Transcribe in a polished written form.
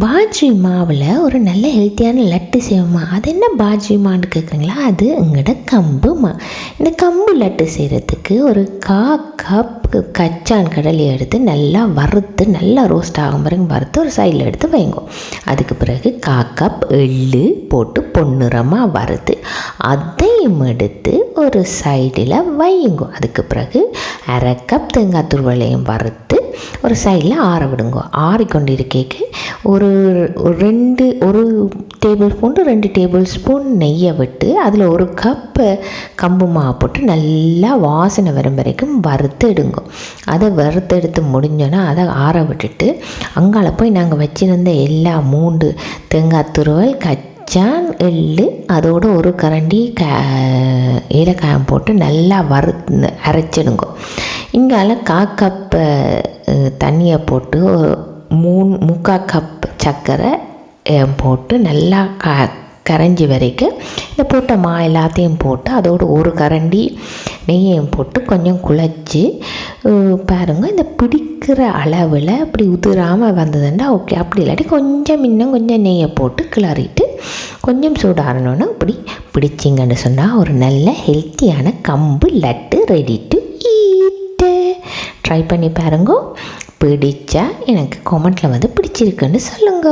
பாஜ்ரி மாவில் ஒரு நல்ல ஹெல்த்தியான லட்டு செய்வோமா? அது என்ன பாஜ்ரி மான்னு கேட்குறீங்களா? அது எங்களோட கம்பு மா. இந்த கம்பு லட்டு செய்கிறதுக்கு ஒரு 1/4 கப் கச்சான் கடலையை எடுத்து நல்லா வறுத்து, நல்லா ரோஸ்ட் ஆகும் பிறகு வறுத்து ஒரு சைடில் எடுத்து வைங்கோ. அதுக்கு பிறகு 1/4 கப் எள்ளு போட்டு பொன்னிறமாக வறுத்து அதையும் எடுத்து ஒரு சைடில் வையுங்கோ. அதுக்கு பிறகு 1/2 கப் தேங்காய் துருவலையும் வறுத்து ஒரு சைடில் ஆற விடுங்கோ. ஆறிக்கொண்டு இருக்கேக்கு ஒரு டேபிள் ஸ்பூன் 2 டேபிள் ஸ்பூன் நெய்யை விட்டு அதில் 1 கப்பு கம்பு மாவு போட்டு நல்லா வாசனை வரும் வரைக்கும் வறுத்து எடுங்கோ. அதை வறுத்து எடுத்து முடிஞ்சோன்னா அதை ஆற விட்டுட்டு அங்கால போய் நாங்கள் வச்சுருந்த எல்லா 3 தேங்காய் துருவல், கச்சான், எள்ளு, அதோடு ஒரு கரண்டி ஏலக்காயம் போட்டு நல்லா அரைச்சிடுங்கோ. இங்கால 1/4 கப்பு தண்ணியை போட்டு 3/4 கப் சர்க்கரை போட்டு நல்லா கரைஞ்சி வரைக்கும் இந்த போட்ட மா எல்லாத்தையும் போட்டு அதோடு ஒரு கரண்டி நெய்யையும் போட்டு கொஞ்சம் குழச்சி பாருங்கள். இந்த பிடிக்கிற அளவில் அப்படி உதிராமல் வந்ததுன்னா ஓகே. அப்படி இல்லாட்டி இன்னும் கொஞ்சம் நெய்யை போட்டு கிளறிட்டு கொஞ்சம் சூடாறணுன்னு இப்படி பிடிச்சிங்கன்னு சொன்னால் ஒரு நல்ல ஹெல்த்தியான கம்பு லட்டு ரெடி டு ஈட்டு. ட்ரை பண்ணி பாருங்க. பிடிச்சா எனக்கு கமெண்ட்டில் பிடிச்சிருக்குன்னு சொல்லுங்க.